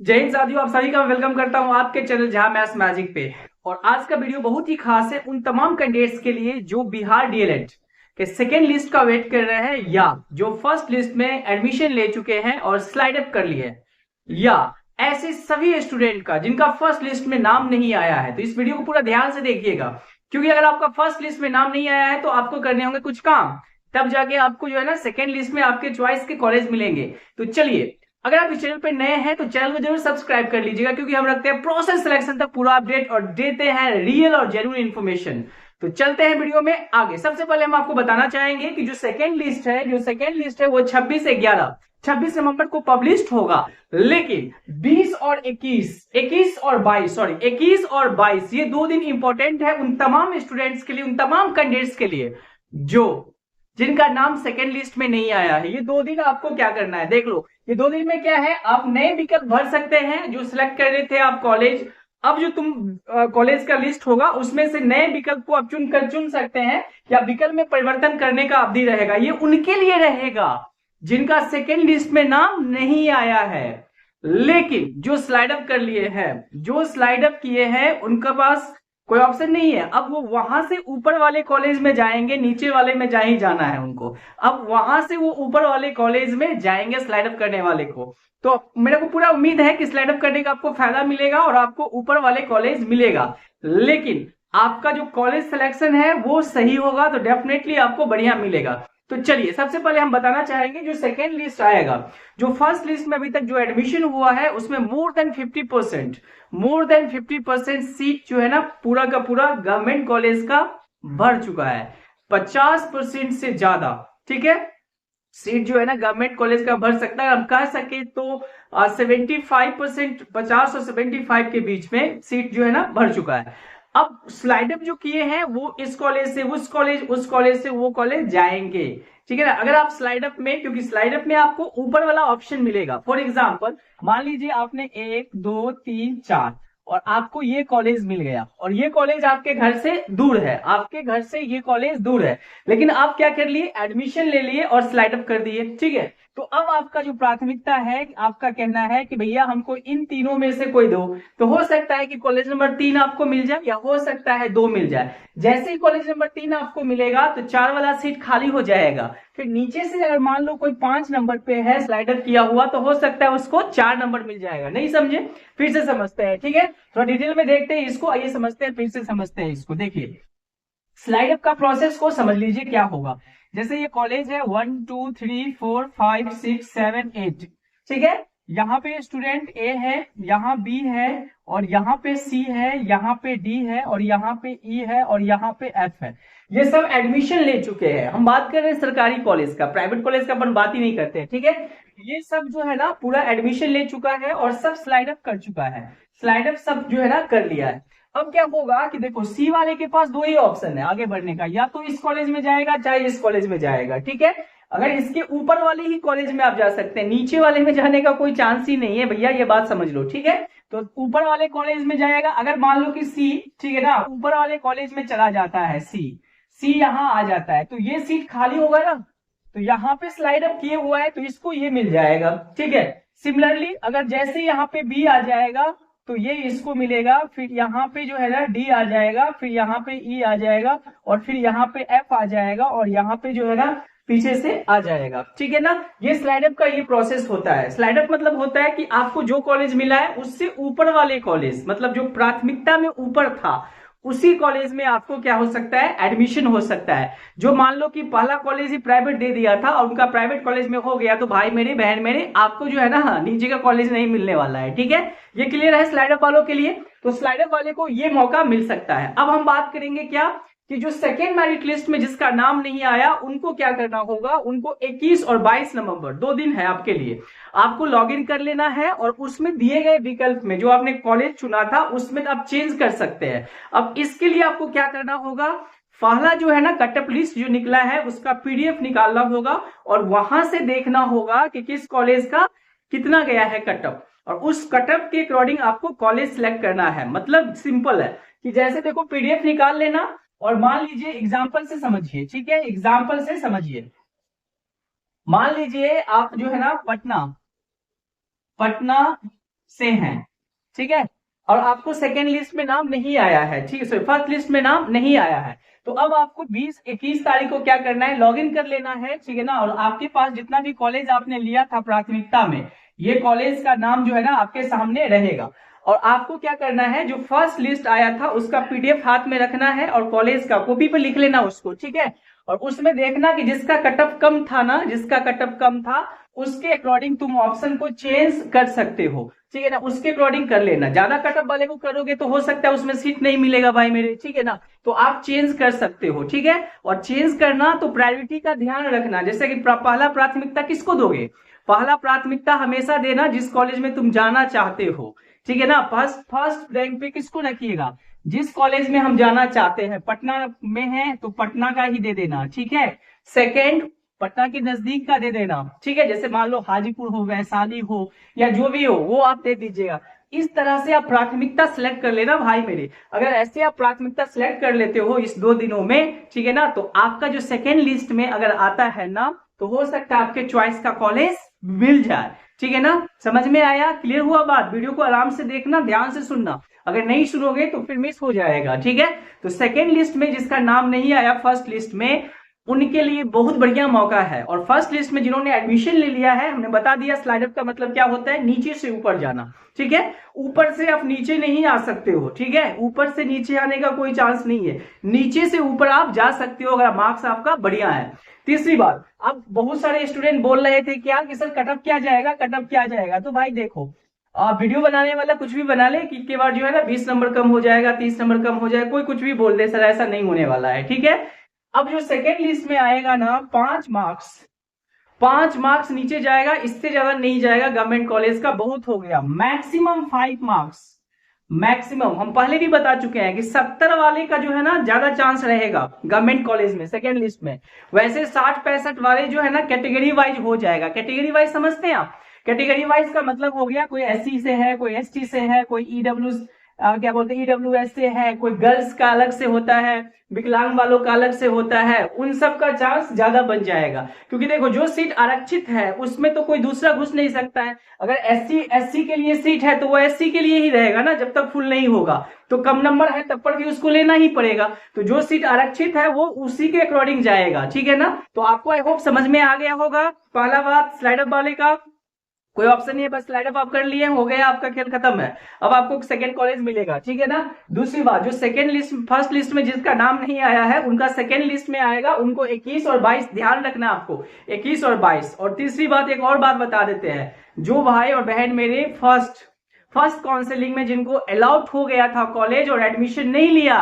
जय हिंद साथियों, आप सभी का वेलकम करता हूं आपके चैनल जहां मैथ्स मैजिक पे। और आज का वीडियो बहुत ही खास है उन तमाम कैंडिडेट्स के लिए जो बिहार डीएलएड के सेकेंड लिस्ट का वेट कर रहे हैं, या जो फर्स्ट लिस्ट में एडमिशन ले चुके हैं और स्लाइड अप कर लिए हैं, या ऐसे सभी स्टूडेंट का जिनका फर्स्ट लिस्ट में नाम नहीं आया है। तो इस वीडियो को पूरा ध्यान से देखिएगा, क्योंकि अगर आपका फर्स्ट लिस्ट में नाम नहीं आया है तो आपको करने होंगे कुछ काम, तब जाके आपको जो है ना सेकेंड लिस्ट में आपके चॉइस के कॉलेज मिलेंगे। तो चलिए, अगर आप इस चैनल पर नए हैं तो चैनल को जरूर सब्सक्राइब कर लीजिएगा, क्योंकि हम रखते हैं प्रोसेस सिलेक्शन तक पूरा अपडेट और देते हैं रियल और जेन्युइन इन्फॉर्मेशन। तो चलते हैं वीडियो में आगे। सबसे पहले हम आपको बताना चाहेंगे कि जो सेकेंड लिस्ट है वो 26 नवंबर को पब्लिश होगा। लेकिन 20 और 21 और 22 ये 2 दिन इंपॉर्टेंट है उन तमाम स्टूडेंट्स के लिए, उन तमाम कैंडिडेट्स के लिए जो जिनका नाम सेकेंड लिस्ट में नहीं आया है। ये 2 दिन आपको क्या करना है, देख लो। ये 2 दिन में क्या है, आप नए विकल्प भर सकते हैं जो सिलेक्ट कर रहे थे आप कॉलेज। अब जो तुम कॉलेज का लिस्ट होगा उसमें से नए विकल्प को आप चुन सकते हैं, या विकल्प में परिवर्तन करने का अवधि रहेगा। ये उनके लिए रहेगा जिनका सेकेंड लिस्ट में नाम नहीं आया है। लेकिन जो स्लाइड अप कर लिए हैं, जो स्लाइड अप किए हैं, उनके पास कोई ऑप्शन नहीं है। अब वो वहां से ऊपर वाले कॉलेज में जाएंगे, नीचे वाले में जा ही जाना है उनको। अब वहां से वो ऊपर वाले कॉलेज में जाएंगे स्लाइड अप करने वाले को। तो मेरे को पूरा उम्मीद है कि स्लाइड अप करने का आपको फायदा मिलेगा और आपको ऊपर वाले कॉलेज मिलेगा। लेकिन आपका जो कॉलेज सिलेक्शन है वो सही होगा तो डेफिनेटली आपको बढ़िया मिलेगा। तो चलिए, सबसे पहले हम बताना चाहेंगे जो सेकेंड लिस्ट आएगा, जो फर्स्ट लिस्ट में अभी तक जो एडमिशन हुआ है उसमें मोर देन 50% सीट जो है ना पूरा का पूरा गवर्नमेंट कॉलेज का भर चुका है। 50% से ज्यादा, ठीक है, सीट जो है ना गवर्नमेंट कॉलेज का भर सकता है। हम कह सके तो 75%, 50 और 75 के बीच में सीट जो है ना भर चुका है। अब स्लाइड अप जो किए हैं वो इस कॉलेज से उस कॉलेज से वो कॉलेज जाएंगे, ठीक है ना। अगर आप स्लाइड अप में, क्योंकि स्लाइड अप में आपको ऊपर वाला ऑप्शन मिलेगा। फॉर एग्जाम्पल, मान लीजिए आपने 1 2 3 4 और आपको ये कॉलेज मिल गया, और ये कॉलेज आपके घर से दूर है, आपके घर से ये कॉलेज दूर है, लेकिन आप क्या कर लिए, एडमिशन ले लिए और स्लाइड अप कर दिए, ठीक है। तो अब आपका जो प्राथमिकता है, आपका कहना है कि भैया हमको इन तीनों में से कोई दो। तो हो सकता है कि कॉलेज नंबर 3 आपको मिल जाए, या हो सकता है 2 मिल जाए। जैसे ही कॉलेज नंबर 3 आपको मिलेगा तो 4 वाला सीट खाली हो जाएगा। फिर नीचे से अगर मान लो कोई 5 नंबर पे है स्लाइडर किया हुआ, तो हो सकता है उसको 4 नंबर मिल जाएगा। नहीं समझे, फिर से समझते हैं, ठीक है। थोड़ा डिटेल में देखते हैं इसको, आइए समझते हैं, फिर से समझते हैं इसको। देखिए, स्लाइड अप का प्रोसेस को समझ लीजिए क्या होगा। जैसे ये कॉलेज है 1 2 3 4 5 6 7 8, ठीक है। यहाँ पे स्टूडेंट ए है, यहाँ बी है, और यहाँ पे सी है, यहाँ पे डी है, और यहाँ पे ई है, और यहाँ पे एफ है। ये सब एडमिशन ले चुके हैं। हम बात कर रहे हैं सरकारी कॉलेज का, प्राइवेट कॉलेज का अपन बात ही नहीं करते, ठीक है। ये सब जो है ना पूरा एडमिशन ले चुका है और सब स्लाइड अप कर चुका है, स्लाइड अप सब जो है ना कर लिया है। अब क्या होगा कि देखो, सी वाले के पास दो ही ऑप्शन है आगे बढ़ने का, या तो इस कॉलेज में जाएगा चाहे इस कॉलेज में जाएगा, ठीक है। अगर इसके ऊपर वाले ही कॉलेज में आप जा सकते हैं, नीचे वाले में जाने का कोई चांस ही नहीं है भैया, ये बात समझ लो, ठीक है। तो ऊपर वाले कॉलेज में जाएगा। अगर मान लो कि सी, ठीक है ना, ऊपर वाले कॉलेज में चला जाता है, सी यहाँ आ जाता है, तो ये सीट खाली होगा ना, तो यहाँ पे स्लाइड अप किए हुआ है तो इसको ये मिल जाएगा, ठीक है। सिमिलरली अगर जैसे यहाँ पे बी आ जाएगा तो ये इसको मिलेगा, फिर यहाँ पे जो है ना डी आ जाएगा, फिर यहाँ पे ई आ जाएगा, और फिर यहाँ पे एफ आ जाएगा, और यहाँ पे जो है ना पीछे से आ जाएगा, ठीक है ना। ये स्लाइड अप का ये प्रोसेस होता है। स्लाइड अप मतलब होता है कि आपको जो कॉलेज मिला है उससे ऊपर वाले कॉलेज, मतलब जो प्राथमिकता में ऊपर था उसी कॉलेज में आपको क्या हो सकता है, एडमिशन हो सकता है। जो मान लो कि पहला कॉलेज ही प्राइवेट दे दिया था और उनका प्राइवेट कॉलेज में हो गया, तो भाई मेरे, बहन मेरे, आपको जो है ना नीचे का कॉलेज नहीं मिलने वाला है, ठीक है। ये क्लियर है स्लाइड अप वालों के लिए। तो स्लाइड अप वाले को ये मौका मिल सकता है। अब हम बात करेंगे क्या, कि जो सेकेंड मेरिट लिस्ट में जिसका नाम नहीं आया उनको क्या करना होगा। उनको 21 और 22 नवंबर 2 दिन है आपके लिए, आपको लॉग इन कर लेना है, और उसमें दिए गए विकल्प में जो आपने कॉलेज चुना था उसमें आप चेंज कर सकते हैं। अब इसके लिए आपको क्या करना होगा, पहला जो है ना कटअप लिस्ट जो निकला है उसका पीडीएफ निकालना होगा, और वहां से देखना होगा कि किस कॉलेज का कितना गया है कटअप, और उस कटअप के अकॉर्डिंग आपको कॉलेज सिलेक्ट करना है। मतलब सिंपल है कि जैसे देखो, पीडीएफ निकाल लेना, और मान लीजिए एग्जाम्पल से समझिए, ठीक है, एग्जाम्पल से समझिए। मान लीजिए आप जो है ना पटना से हैं, ठीक है, और आपको सेकेंड लिस्ट में नाम नहीं आया है, ठीक है, सॉरी फर्स्ट लिस्ट में नाम नहीं आया है, तो अब आपको 20-21 तारीख को क्या करना है, लॉगिन कर लेना है, ठीक है ना, और आपके पास जितना भी कॉलेज आपने लिया था प्राथमिकता में, ये कॉलेज का नाम जो है ना आपके सामने रहेगा, और आपको क्या करना है, जो फर्स्ट लिस्ट आया था उसका पीडीएफ हाथ में रखना है और कॉलेज का कॉपी पे लिख लेना उसको, ठीक है, और उसमें देखना कि जिसका कटअप कम था ना, जिसका कटअप कम था उसके अकॉर्डिंग तुम ऑप्शन को चेंज कर सकते हो, ठीक है ना, उसके अकॉर्डिंग कर लेना, ज्यादा कटअप वाले को करोगे तो हो सकता है उसमें सीट नहीं मिलेगा भाई मेरे, ठीक है ना, तो आप चेंज कर सकते हो, ठीक है, और चेंज करना तो प्रायोरिटी का ध्यान रखना, जैसे कि पहला प्राथमिकता किसको दोगे, पहला प्राथमिकता हमेशा देना जिस कॉलेज में तुम जाना चाहते हो, ठीक है ना, फर्स्ट रैंक पे किसको रखिएगा, जिस कॉलेज में हम जाना चाहते हैं, पटना में है तो पटना का ही दे देना, ठीक है, सेकेंड पटना के नजदीक का दे देना, ठीक है, जैसे मान लो हाजीपुर हो, वैशाली हो, या जो भी हो वो आप दे दीजिएगा, इस तरह से आप प्राथमिकता सिलेक्ट कर लेना भाई मेरे, अगर ऐसे आप प्राथमिकता सिलेक्ट कर लेते हो इस 2 दिनों में, ठीक है ना, तो आपका जो सेकेंड लिस्ट में अगर आता है ना, तो हो सकता है आपके चॉइस का कॉलेज मिल जाए, ठीक है ना, समझ में आया, क्लियर हुआ बात, वीडियो को आराम से देखना, ध्यान से सुनना, अगर नहीं सुनोगे तो फिर मिस हो जाएगा, ठीक है, तो सेकेंड लिस्ट में जिसका नाम नहीं आया फर्स्ट लिस्ट में, उनके लिए बहुत बढ़िया मौका है, और फर्स्ट लिस्ट में जिन्होंने एडमिशन ले लिया है, हमने बता दिया स्लाइड अप का मतलब क्या होता है, नीचे से ऊपर जाना, ठीक है, ऊपर से आप नीचे नहीं आ सकते हो, ठीक है, ऊपर से नीचे आने का कोई चांस नहीं है, नीचे से ऊपर आप जा सकते हो अगर मार्क्स आपका बढ़िया है। तीसरी बात, अब बहुत सारे स्टूडेंट बोल रहे थे क्या कि सर कटअप क्या जाएगा, कटअप क्या जाएगा, तो भाई देखो वीडियो बनाने वाला कुछ भी बना ले कि के बार जो है ना 20 नंबर कम हो जाएगा, 30 नंबर कम हो जाएगा, कोई कुछ भी बोल दे, सर ऐसा नहीं होने वाला है, ठीक है, अब जो सेकेंड लिस्ट में आएगा ना 5 मार्क्स नीचे जाएगा, इससे ज्यादा नहीं जाएगा, गवर्नमेंट कॉलेज का बहुत हो गया, मैक्सिमम 5 मार्क्स, मैक्सिमम हम पहले भी बता चुके हैं कि 70 वाले का जो है ना ज्यादा चांस रहेगा गवर्नमेंट कॉलेज में सेकेंड लिस्ट में, वैसे 60-65 वाले जो है ना कैटेगरी वाइज हो जाएगा, कैटेगरी वाइज समझते हैं आप, कैटेगरी वाइज का मतलब हो गया कोई एससी से है, कोई एसटी से है, कोई ईडब्ल्यू क्या बोलते हैं ईडब्ल्यूएस से है, कोई गर्ल्स का अलग से होता है, विकलांग वालों का अलग से होता है, उन सब का चांस ज्यादा बन जाएगा, क्योंकि देखो जो सीट आरक्षित है उसमें तो कोई दूसरा घुस नहीं सकता है, अगर एससी के लिए सीट है तो वो एससी के लिए ही रहेगा ना, जब तक फुल नहीं होगा, तो कम नंबर है तब पर भी उसको लेना ही पड़ेगा, तो जो सीट आरक्षित है वो उसी के अकॉर्डिंग जाएगा, ठीक है ना, तो आपको आई होप समझ में आ गया होगा, पहला बात स्लाइड अप वाले का कोई ऑप्शन नहीं है, बस स्लाइड अप आप कर लिए, हो गया आपका खेल खत्म है, अब आपको सेकंड कॉलेज मिलेगा, ठीक है ना। दूसरी बात, जो सेकंड लिस्ट फर्स्ट लिस्ट में जिसका नाम नहीं आया है उनका सेकंड लिस्ट में आएगा, उनको 21 और 22 ध्यान रखना आपको, 21 और 22। और तीसरी बात, एक और बात बता देते हैं, जो भाई और बहन मेरे फर्स्ट काउंसलिंग में जिनको अलाउड हो गया था कॉलेज और एडमिशन नहीं लिया,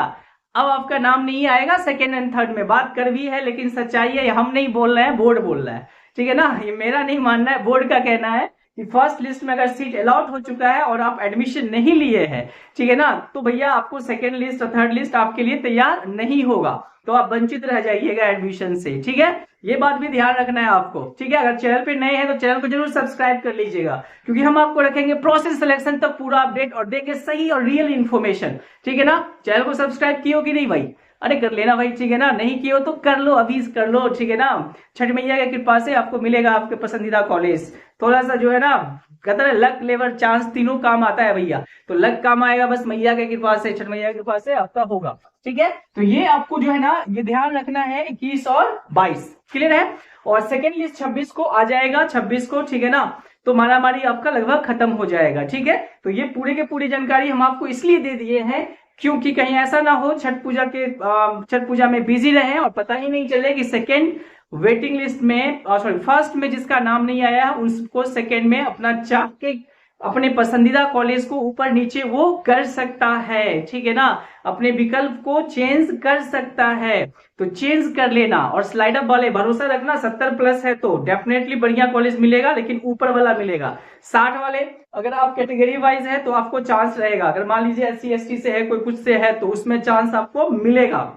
अब आपका नाम नहीं आएगा सेकेंड एंड थर्ड में, बात कर भी है लेकिन सच्चाई है, हम नहीं बोल रहे हैं, बोर्ड बोल रहा है, ठीक है ना, ये मेरा नहीं मानना है, बोर्ड का कहना है कि फर्स्ट लिस्ट में अगर सीट अलाउट हो चुका है और आप एडमिशन नहीं लिए हैं, ठीक है ना, तो भैया आपको सेकेंड लिस्ट और थर्ड लिस्ट आपके लिए तैयार नहीं होगा, तो आप वंचित रह जाइएगा एडमिशन से, ठीक है, ये बात भी ध्यान रखना है आपको, ठीक है। अगर चैनल पे नए हैं तो चैनल को जरूर सब्सक्राइब कर लीजिएगा, क्योंकि हम आपको रखेंगे प्रोसेस सिलेक्शन तक पूरा अपडेट और देंगे सही और रियल इन्फॉर्मेशन, ठीक है ना। चैनल को सब्सक्राइब किए हो कि नहीं भाई, अरे कर लेना भाई, ठीक है ना, नहीं किए हो तो कर लो, अभी कर लो, ठीक है ना। छठ मैया की कृपा से आपको मिलेगा आपके पसंदीदा कॉलेज, थोड़ा सा जो है ना कहते हैं लक लेवर चांस तीनों काम आता है भैया, तो लक काम आएगा बस मैया की कृपा से, छठ मैया की कृपा से आपका होगा, ठीक है। तो ये आपको जो है ना ये ध्यान रखना है, 21 और 22 क्लियर है। और सेकेंड लिस्ट 26 को आ जाएगा, 26 को, ठीक है ना, तो मारामारी आपका लगभग खत्म हो जाएगा, ठीक है। तो ये पूरे के पूरी जानकारी हम आपको इसलिए दे दिए हैं क्योंकि कहीं ऐसा ना हो छठ पूजा में बिजी रहे और पता ही नहीं चले कि सेकेंड वेटिंग लिस्ट में फर्स्ट में जिसका नाम नहीं आया है उसको सेकेंड में अपना चाह के अपने पसंदीदा कॉलेज को ऊपर नीचे वो कर सकता है, ठीक है ना, अपने विकल्प को चेंज कर सकता है, तो चेंज कर लेना। और स्लाइड अप वाले भरोसा रखना, 70 प्लस है तो डेफिनेटली बढ़िया कॉलेज मिलेगा, लेकिन ऊपर वाला मिलेगा। 60 वाले अगर आप कैटेगरी वाइज है तो आपको चांस रहेगा, अगर मान लीजिए SC/ST से है, कोई कुछ से है, तो उसमें चांस आपको मिलेगा।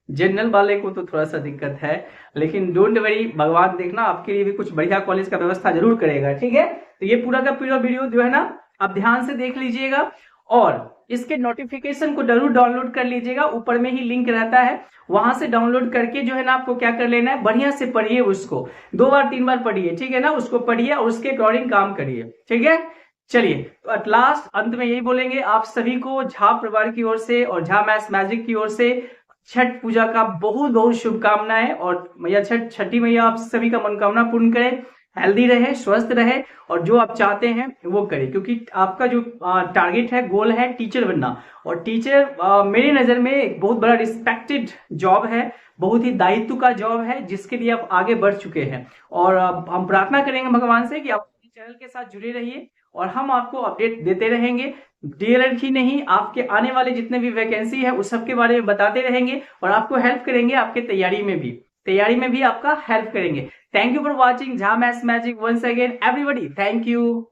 जनरल वाले को तो थोड़ा सा दिक्कत है, लेकिन डोंट वरी, भगवान देखना आपके लिए भी कुछ बढ़िया कॉलेज का व्यवस्था जरूर करेगा, ठीक है। तो ये पूरा का पूरा वीडियो जो है ना आप ध्यान से देख लीजिएगा और इसके नोटिफिकेशन को जरूर डाउनलोड कर लीजिएगा, ऊपर में ही लिंक रहता है, वहां से डाउनलोड करके जो है ना आपको क्या कर लेना है, बढ़िया से पढ़िए उसको, 2 बार 3 बार पढ़िए, ठीक है ना, उसको पढ़िए और उसके अकॉर्डिंग काम करिए, ठीक है। चलिए, तो एट लास्ट अंत में यही बोलेंगे आप सभी को झा परिवार की ओर से और झा मैथ्स मैजिक की ओर से छठ पूजा का बहुत बहुत शुभकामनाएं। और मैया छठी मैया आप सभी का मनोकामना पूर्ण करे, हेल्दी रहे, स्वस्थ रहे और जो आप चाहते हैं वो करें, क्योंकि आपका जो टारगेट है, गोल है टीचर बनना। और टीचर मेरी नजर में एक बहुत बड़ा रिस्पेक्टेड जॉब है, बहुत ही दायित्व का जॉब है, जिसके लिए आप आगे बढ़ चुके हैं। और हम प्रार्थना करेंगे भगवान से कि आप चैनल के साथ जुड़े रहिए और हम आपको अपडेट देते रहेंगे। डीएलएड ही नहीं, आपके आने वाले जितने भी वैकेंसी है उस सब के बारे में बताते रहेंगे और आपको हेल्प करेंगे, आपके तैयारी में भी आपका हेल्प करेंगे। Thank you for watching Jha maths magic once again everybody, thank you.